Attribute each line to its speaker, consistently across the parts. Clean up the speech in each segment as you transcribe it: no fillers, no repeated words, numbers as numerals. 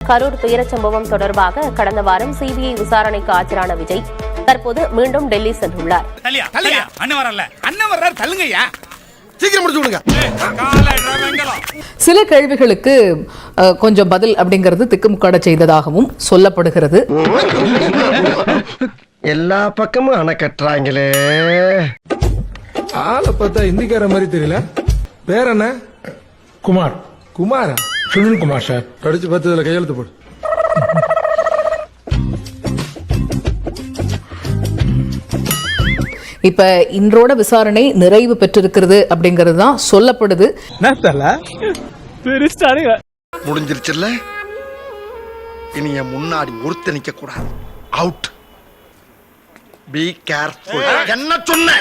Speaker 1: கரூர் துயரச் சம்பவம் தொடர்பாக கடந்த வாரம் சிபிஐ விசாரணைக்கு ஆஜரான விஜய் தற்போது மீண்டும் டெல்லி சென்றுள்ளார்.
Speaker 2: சில கேள்விகளுக்கு கொஞ்சம் பதில் அப்படிங்கிறது திக்குமுக்காட செய்ததாகவும் சொல்லப்படுகிறது.
Speaker 3: எல்லா பக்கமும் அணை கட்டுறாங்களே.
Speaker 4: ஆளை பார்த்தா இந்திக்கார மாதிரி தெரியல. பேர் என்ன? குமார். குமாரா? சுனில் குமார் சார். படிச்சு பார்த்ததுல கையெழுத்து போடு.
Speaker 2: இப்ப இன்றோட விசாரணை நிறைவு பெற்றிருக்கிறது அப்படிங்கிறது தான் சொல்லப்படுது.
Speaker 3: முடிஞ்சிருச்சுல்ல, இனி என் முன்னாடி ஒருத்த நிக்க கூடாது. அவுட். Be careful. என்ன சொன்ன?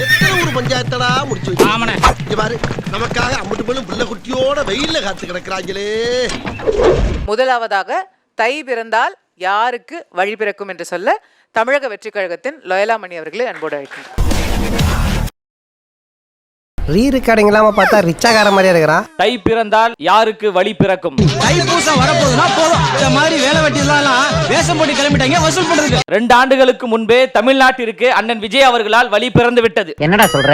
Speaker 3: எத்தனை ஒரு பஞ்சாயத்தடா முடிச்சு வச்சு பாரு. நமக்காக அம்பட்டு பெண்ணும் பிள்ளை குட்டியோட வெயில்ல காத்து கிடக்குறாங்களே.
Speaker 5: முதலாவதாக தை பிறந்தால் யாருக்கு வழி பிறக்கும் என்று சொல்ல தமிழக வெற்றி கழகத்தின் லோயலாமணி அவர்களை அன்போடு அழைக்கின்றனர்.
Speaker 3: ரீரெக்கார்டிங் இல்லாம பார்த்தா ரிச்சாகார மாதிரியா இருக்கிறான்.
Speaker 6: தை பிறந்தால் யாருக்கு வழி பிறக்கும்?
Speaker 7: தைப்பூசம் வரப்போகுதுன்னா போதும், இந்த மாதிரி வேலை வெட்டி எல்லாம் வேஷம் போட்டு கிளம்பிட்டாங்க வசூல் பண்றதுக்கு.
Speaker 6: 2 ஆண்டுகளுக்கு முன்பே தமிழ்நாட்டிற்கு அண்ணன் விஜய் அவர்களால் வழி பிறந்து விட்டது.
Speaker 7: என்னடா சொல்ற?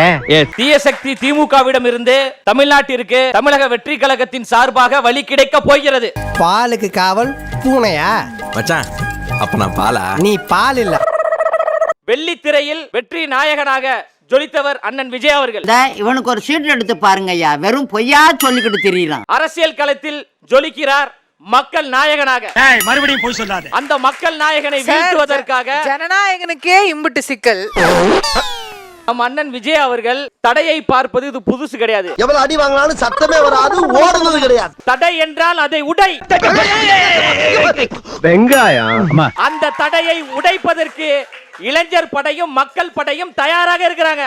Speaker 6: தீய சக்தி திமுகவிடம் இருந்து தமிழ்நாட்டிற்கு தமிழக வெற்றி கழகத்தின் சார்பாக வழி கிடைக்க போகிறது.
Speaker 3: பாலுக்கு காவல் பூனையா?
Speaker 8: மச்சான், அப்ப நான் பாலா?
Speaker 3: நீ பால் இல்ல.
Speaker 6: வெள்ளித்திரையில் வெற்றி நாயகனாக ஜொலித்தவர் அண்ணன் விஜய் அவர்கள்.
Speaker 7: இவனுக்கு ஒரு சீட் எடுத்து பாருங்க ஐயா, வெறும் பொய்யா சொல்லிக்கிட்டு தெரியலாம்.
Speaker 6: அரசியல் களத்தில் ஜொலிக்கிறார் மக்கள் நாயகனாக.
Speaker 7: மறுபடியும் போய் சொல்லாத.
Speaker 6: அந்த மக்கள் நாயகனை வீழ்த்துவதற்காக
Speaker 5: ஜனநாயகனுக்கே இம்புட்டு சிக்கல்.
Speaker 6: நம் அண்ணன் விஜய் அவர்கள் தடையை பார்ப்பது இது புதுசு கிடையாது.
Speaker 3: எவ்வளவு அடி வாங்கினாலும் சத்தமே வராது, ஓடுனது கிடையாது.
Speaker 6: தடை என்றால் அதை உடை.
Speaker 3: வெங்காயம்.
Speaker 6: அந்த தடையை உடைப்பதற்கு இளைஞர் படையும் மக்கள் படையும் தயாராக இருக்கிறாங்க.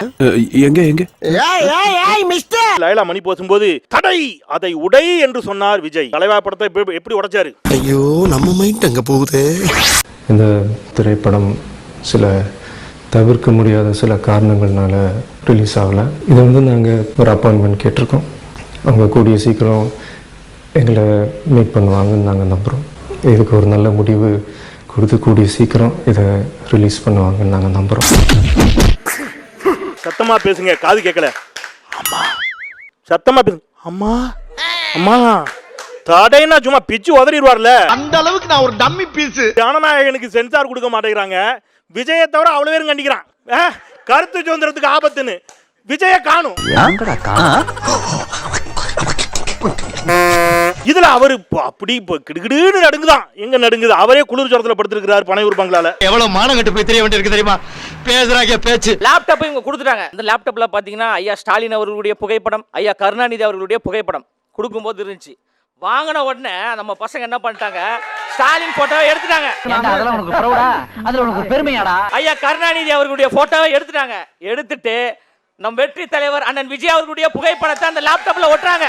Speaker 9: லயலா மணி பேசும்போது தடை அதை உடை என்று சொன்னார் விஜய். தலைவா படத்தை எப்படி உடைச்சாரு?
Speaker 3: ஐயோ, நம்ம மைண்ட் அங்க போகுது.
Speaker 4: இந்த திரைப்படம் சில தவிர்க்க முடியாத சில காரணங்கள்னால ரிலீஸ் ஆகலை. இதை நாங்கள் ஒரு அப்பாயின்மெண்ட் கேட்டிருக்கோம். அவங்க கூடிய சீக்கிரம் எங்களை மீட் பண்ணுவாங்கன்னு நாங்கள் நம்புகிறோம். இதுக்கு ஒரு நல்ல முடிவு கொடுத்து கூடிய சீக்கிரம் இதை ரிலீஸ் பண்ணுவாங்கன்னு நாங்கள் நம்புகிறோம்.
Speaker 9: சத்தமா பேசுங்க, காது கேட்கல. அம்மா சத்தமா பேசுங்க. அம்மா அம்மா தடைனா சும்மா பிச்சு உதறிடுவார்ல,
Speaker 3: அந்த அளவுக்கு நான் ஒரு டம்மி பீஸ்.
Speaker 9: ஜனநாயகனுக்கு சென்சார் கொடுக்க மாட்டேங்கிறாங்க. விஜயை தவிர அவ்வளவு பேரும் கண்டிக்கிறான். கருத்து சுதந்திரத்துக்கு ஆபத்துன்னு விஜய காணும். இதுல அவரு அப்படி கிடுகிடுன்னு நடுங்குதான். எங்க நடுங்குது? அவரே குளிர் ஜுரத்துல படுத்திருக்கிறார் பனையூர் பங்களால. எவ்வளவு மானம் கட்டு போய் தெரிய வேண்டியிருக்கு தெரியுமா? பேசுறாங்க பேச்சு.
Speaker 6: லேப்டாப் இவங்க கொடுத்துட்டாங்க. இந்த லேப்டாப்ல பாத்தீங்கன்னா ஐயா ஸ்டாலின் அவர்களுடைய புகைப்படம், ஐயா கருணாநிதி அவர்களுடைய புகைப்படம் கொடுக்கும்போது இருந்துச்சு. வாங்கின உடனே நம்ம பசங்க என்ன பண்ணிட்டாங்க, ஸ்டாலின் போட்டோவை எடுத்துட்டாங்க.
Speaker 7: அதெல்லாம் உனக்கு ப்ரௌடா? அதுல உனக்கு பெருமையாடா?
Speaker 6: ஐயா கருணாநிதி அவர்களுடைய போட்டோவை எடுத்துட்டாங்க. எடுத்துட்டு நம் வெற்றி தலைவர் அண்ணன் விஜய் அவர்களுடைய புகைப்படத்தை அந்த லேப்டாப்ல ஒட்டுறாங்க.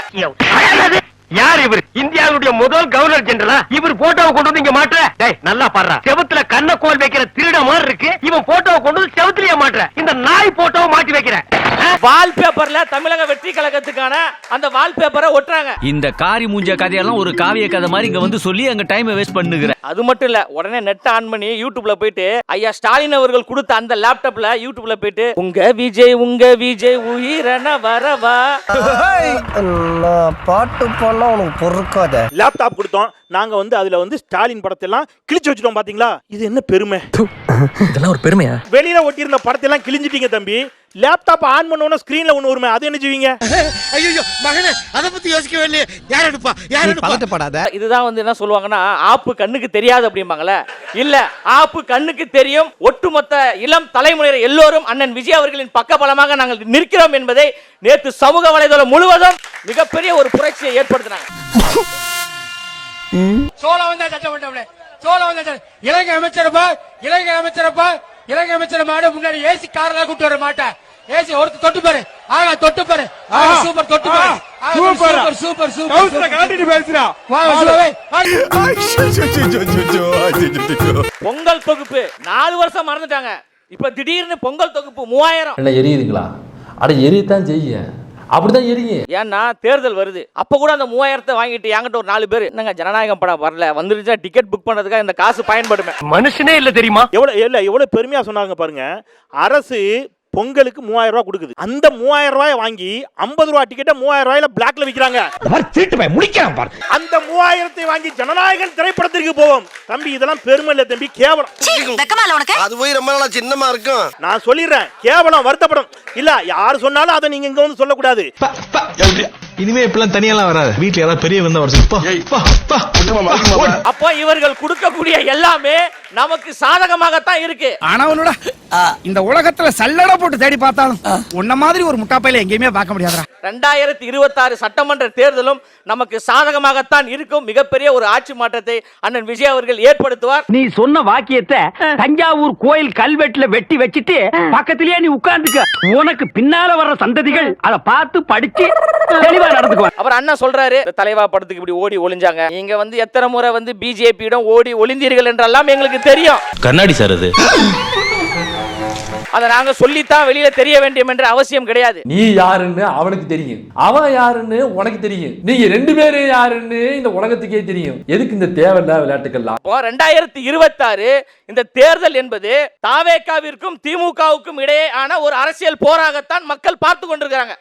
Speaker 7: யார் இவர்? இந்தியாவுடைய முதல் கவர்னர் ஜெனரலா? இவர் போட்டோவை கொண்டு வந்து இங்க மாற்ற? டேய் நல்லா பாடுறா. செவத்துல கண்ணக்கோல் வைக்கிற திருட மாதிரி இருக்கு. இவன் போட்டோவை கொண்டு வந்து செவத்துலயே மாற்ற. இந்த நாய் போட்டோவை மாட்டி வைக்கிற.
Speaker 6: வால்பேப்பர்ல தமிழக வெற்றி கழகத்துக்கான அந்த வால்பேப்பரை ஒட்டுறாங்க.
Speaker 8: இந்த காரி மூஞ்ச கதையெல்லாம் ஒரு காவிய கதை மாதிரி இங்க வந்து சொல்லி அங்க டைம் வேஸ்ட் பண்ணுகிற.
Speaker 6: அது மட்டும் இல்ல, உடனே நெட் ஆன் பண்ணி யூடியூப்ல போயிட்டு ஐயா ஸ்டாலின் அவர்கள் கொடுத்த அந்த லேப்டாப்ல யூடியூப்ல போயிட்டு உங்க விஜய் உயிரன வரவா
Speaker 3: பாட்டு பண்ணா உனக்கு பொறுக்காத.
Speaker 9: லேப்டாப் கொடுத்தோம் நாங்க. அதுல ஸ்டாலின் படத்தை எல்லாம் கிழிச்சு வச்சிட்டோம். பாத்தீங்களா? இது என்ன பெருமை?
Speaker 8: இதெல்லாம் ஒரு பெருமையா?
Speaker 9: வெளியில ஒட்டியிருந்த படத்தை எல்லாம் கிழிஞ்சிட்டீங்க தம்பி. லேப்டாப் ஆன் பண்ணோம்னா ஸ்கிரீன்ல ஒண்ணு வருமே, அது என்ன செய்வீங்க?
Speaker 3: ஐயோ மகனே, அத பத்தி யோசிக்கவே இல்லையே. யார் எடுப்பா? யார் எடுப்பா? பதட்டப்படாத.
Speaker 6: இதுதான் என்ன சொல்லுவாங்கன்னா, ஆப்பு கண்ணுக்கு தெரியாது அப்படிம்பாங்களே. இல்ல, ஆப்பு கண்ணுக்கு தெரியும். ஒட்டுமொத்த இளம் தலைமுறையினர் எல்லோரும் அண்ணன் விஜய் அவர்களின் பக்கபலமாக நாங்கள் நிற்கிறோம் என்பதை நேற்று சமூக வலைதளம் முழுவதும் மிகப்பெரிய ஒரு புரட்சியை ஏற்படுத்தினாங்க.
Speaker 7: இலங்கை அமைச்சர் மாடு முன்னாடி ஏசி காரெல்லாம் கூட்டு வர மாட்டேன். ஏசி ஒருத்தர் தொட்டு பாரு. ஆகா தொட்டு பாரு. சூப்பர் தொட்டு பாரு. சூப்பர் சூப்பர் சூப்பர் காட்டிட்டு பேசுறா.
Speaker 6: பொங்கல் தொகுப்பு 4 வருஷம் மறந்துட்டாங்க. இப்ப திடீர்னு பொங்கல் தொகுப்பு 3000.
Speaker 10: என்ன எரியுதுங்களா? அட எரியத்தான் செய்ய. அப்படிதான் எரிங்க.
Speaker 6: ஏன்னா தேர்தல் வருது, அப்ப கூட அந்த 3000 வாங்கிட்டு என்கிட்ட ஒரு 4 பேர் என்னங்க ஜனநாயகம் படம் வரல, வந்துருச்சா டிக்கெட் புக் பண்றதுக்காக இந்த காசு பயன்படுமே.
Speaker 7: மனுஷனே இல்ல தெரியுமா?
Speaker 9: எவ்வளவு பெருமையா சொன்னாங்க பாருங்க. அரசு பொங்கலுக்கு 3000 ரூபாய் கொடுக்குது. அந்த 3000 ரூபாய் வாங்கி 50 ரூபாய் டிக்கெட்டை 3000 ரூபாயில பிளாக்ல விக்கிறாங்க. அந்த 3000 வாங்கி ஜனநாயகன் திரைப்படத்திற்கு போவோம். தம்பி இதெல்லாம் பெருமை இல்ல தம்பி, கேவலம்.
Speaker 3: அது போய் ரொம்ப நாளா சின்னமா இருக்கும்.
Speaker 9: நான் சொல்லிடுறேன், கேவலம், வருத்தப்படும். இல்ல யார் சொன்னாலும் அதை நீங்க இங்க வந்து சொல்லக்கூடாது.
Speaker 10: இனிமே இப்பெல்லாம் தனியெல்லாம் வராது, வீட்டுல யாராவது பெரிய வந்தா வர.
Speaker 6: அப்போ இவர்கள் கொடுக்கக்கூடிய எல்லாமே நமக்கு சாதகமாகத்தான் இருக்கு.
Speaker 7: ஆனவனோட இந்த உலகத்துல சல்லடை போட்டு தேடி பார்த்தாலும் உன்ன மாதிரி ஒரு முட்டாப்பையில எங்கேயுமே பார்க்க முடியாதுடா.
Speaker 6: 2026 சட்டமன்ற தேர்தலும் நமக்கு சாதகமாகத்தான் இருக்கும். மிகப்பெரிய ஒரு ஆட்சி மாற்றத்தை அண்ணன் விஜய் அவர்கள் ஏற்படுத்துவார்.
Speaker 7: நீ சொன்ன வாக்கியத்தை தஞ்சாவூர் கோயில் கல்வெட்டுல வெட்டி வச்சிட்டு பக்கத்திலேயே நீ உட்கார்ந்துக்க. உனக்கு பின்னால வர்ற சந்ததிகள் அதை பார்த்து படிச்சு தெளிவா நடந்துக்குவாங்க.
Speaker 6: அவர் அண்ணா சொல்றாரு, தலைவா படத்துக்கு இப்படி ஓடி ஒளிஞ்சாங்க, நீங்க வந்து எத்தனை முறை வந்து பிஜேபியிடம் ஓடி ஒளிந்தீர்கள் என்றெல்லாம் எங்களுக்கு தெரியும்.
Speaker 8: கண்ணாடி சார் அது.
Speaker 6: அதை நாங்க சொல்லித்தான் வெளியில தெரிய வேண்டும் என்ற அவசியம் கிடையாது.
Speaker 10: நீ யாருன்னு அவனுக்கு தெரியும், அவன் யாருன்னு உனக்கு தெரியும், நீங்க 2 பேரும் யாருன்னு இந்த உலகத்துக்கே தெரியும். எதுக்கு இந்த தேவையில்லாத விளையாட்டுக்கெல்லாம்?
Speaker 6: 2026 இந்த தேர்தல் என்பது தாவேகாவிற்கும் திமுகவுக்கும் இடையேயான ஒரு அரசியல் போராகத்தான் மக்கள் பார்த்து கொண்டிருக்கிறாங்க.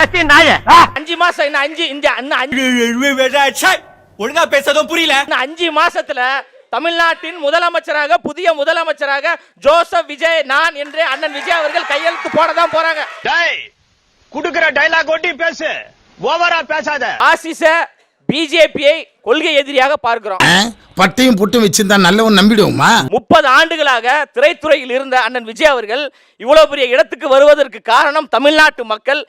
Speaker 6: 5 மாசம்
Speaker 7: ஒழுங்கா பேசதும் புரியல.
Speaker 6: 5 மாசத்துல தமிழ்நாட்டின் முதலமைச்சராக, புதிய முதலமைச்சராக ஜோசப் விஜய் நான் என்று அண்ணன் விஜய் அவர்கள் கையெழுத்து போடதான் போறாங்க.
Speaker 7: குடுக்குற டயலாக் ஒட்டி பேசு, ஓவரா பேசாத.
Speaker 6: ஆசிச பிஜேபியை கொள்கை எதிரியாக பார்க்கிறோம்.
Speaker 3: பட்டையும் புட்டும் வச்சிருந்தா நல்லவன் நம்பிடுவோமா?
Speaker 6: 30 ஆண்டுகளாக திரைத்துறையில் இருந்த அண்ணன் விஜய் அவர்கள் இவ்வளவு பெரிய இடத்துக்கு வருவதற்கு காரணம் தமிழ்நாட்டு மக்கள்.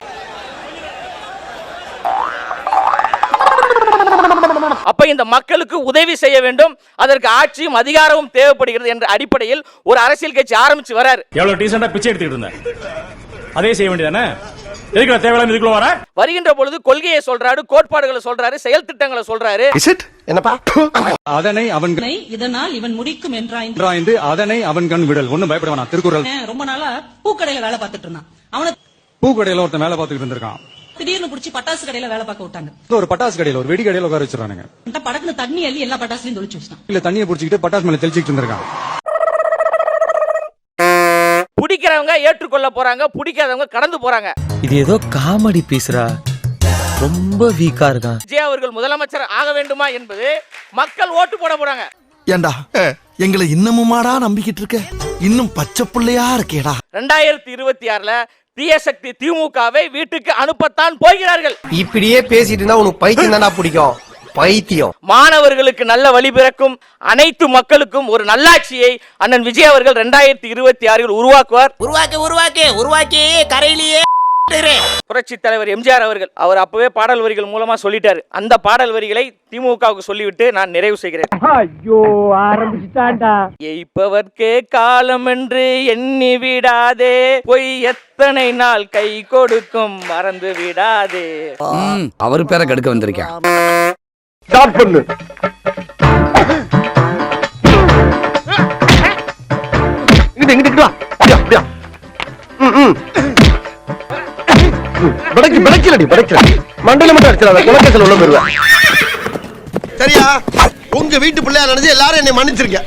Speaker 6: அப்ப இந்த மக்களுக்கு உதவி செய்ய வேண்டும், அதற்கு ஆட்சியும் அதிகாரமும் தேவைப்படுகிறது என்ற அடிப்படையில் ஒரு அரசியல் கட்சி ஆரம்பிச்சு வராரு.
Speaker 9: எவ்வளவு டீசெண்டா பிச்சை எடுத்துட்டு இருந்தேன், அதே செய்ய வேண்டியதானே? எதுக்கு தேவையில்லாம இதுக்குள்ள வர?
Speaker 6: வருகின்ற பொழுது கொள்கையை சொல்றாரு, கோட்பாடுகளை சொல்றாரு, செயல் திட்டங்களை சொல்றாரு.
Speaker 3: என்னப்பா?
Speaker 10: அதனை அவன்
Speaker 11: இதனால் இவன் முடிக்கும் என்றாய்ந்து
Speaker 10: அதனை அவன் கண் விடல். ஒண்ணும் பயப்பட வேணாம். திருக்குறள்.
Speaker 11: ரொம்ப நாளா பூக்கடையில வேலை பார்த்துட்டு இருந்தான். அவனை
Speaker 10: பூக்கடையில ஒருத்தன் வேலை பார்த்துட்டு இருந்திருக்கான்.
Speaker 11: திடீர்னு புடிச்சு பட்டாசு கடையில வேலை பார்க்க விட்டாங்க.
Speaker 10: ஒரு பட்டாசு கடையில, ஒரு வெடி கடையில உட்கார வச்சிருக்கானுங்க.
Speaker 11: படக்குன்னு தண்ணி அள்ளி எல்லா பட்டாசுலையும் தொளிச்சு வச்சிட்டான்.
Speaker 10: இல்ல தண்ணியை புடிச்சிட்டு பட்டாசு மேல தெளிச்சிட்டு இருந்திருக்கான்.
Speaker 6: பிடிக்கிறவங்க ஏற்றுக்கொள்ள போறாங்க, பிடிக்காதவங்க கடந்து போறாங்க.
Speaker 8: இது ஏதோ காமெடி பீஸ்ரா, ரொம்ப வீக்கா இருக்கான்.
Speaker 6: விஜய் அவர்கள் முதலமைச்சர் ஆக வேண்டுமா என்பது மக்கள் ஓட்டு போட போறாங்க.
Speaker 3: ஏண்டா எங்களை இன்னமுமாடா நம்பிக்கிட்டு இருக்க? இன்னும் பச்சை பிள்ளையா இருக்கேடா.
Speaker 6: 2026ல தீய சக்தி திமுகவை வீட்டுக்கு அனுப்பத்தான் போகிறார்கள்.
Speaker 7: இப்படியே பேசிட்டு இருந்தா உனக்கு பைத்தியம் தானா பிடிக்கும்? பைத்தியம்.
Speaker 6: மாணவர்களுக்கு நல்ல வழி பிறக்கும், அனைத்து மக்களுக்கும் ஒரு நல்லாட்சியை அண்ணன் விஜய் அவர்கள் 2026 உருவாக்குவார்.
Speaker 7: உருவாக்கி கரையிலேயே
Speaker 6: புரட்சி தலைவர் எம்ஜிஆர் அவர்கள் அவர் அப்பவே பாடல் வரிகள் மூலமா சொல்லிட்டாரு. அந்த பாடல் வரிகளை திமுகவுக்கு சொல்லிவிட்டு நான் நிறைவு செய்கிறேன்.
Speaker 7: ஐயோ ஆரம்பிச்சுட்டான்டா.
Speaker 6: எய்ப்பவர்க்கே காலம் என்று எண்ணி விடாதே, பொய் எத்தனை நாள் கை கொடுக்கும் மறந்து விடாதே.
Speaker 7: அவரு பேரை கெடுக்க வந்திருக்கேன்.
Speaker 3: ஸ்டார்ட் பண்ணு. இங்கிட்டு வா. அப்படியா? மண்டல மட்டும் அடிச்சிடாத, குலக்கேசல் உள்ள போயிருவேன். சரியா? உங்க வீட்டு பிள்ளையா நினைச்சு எல்லாரும் என்னை மன்னிச்சிருங்க.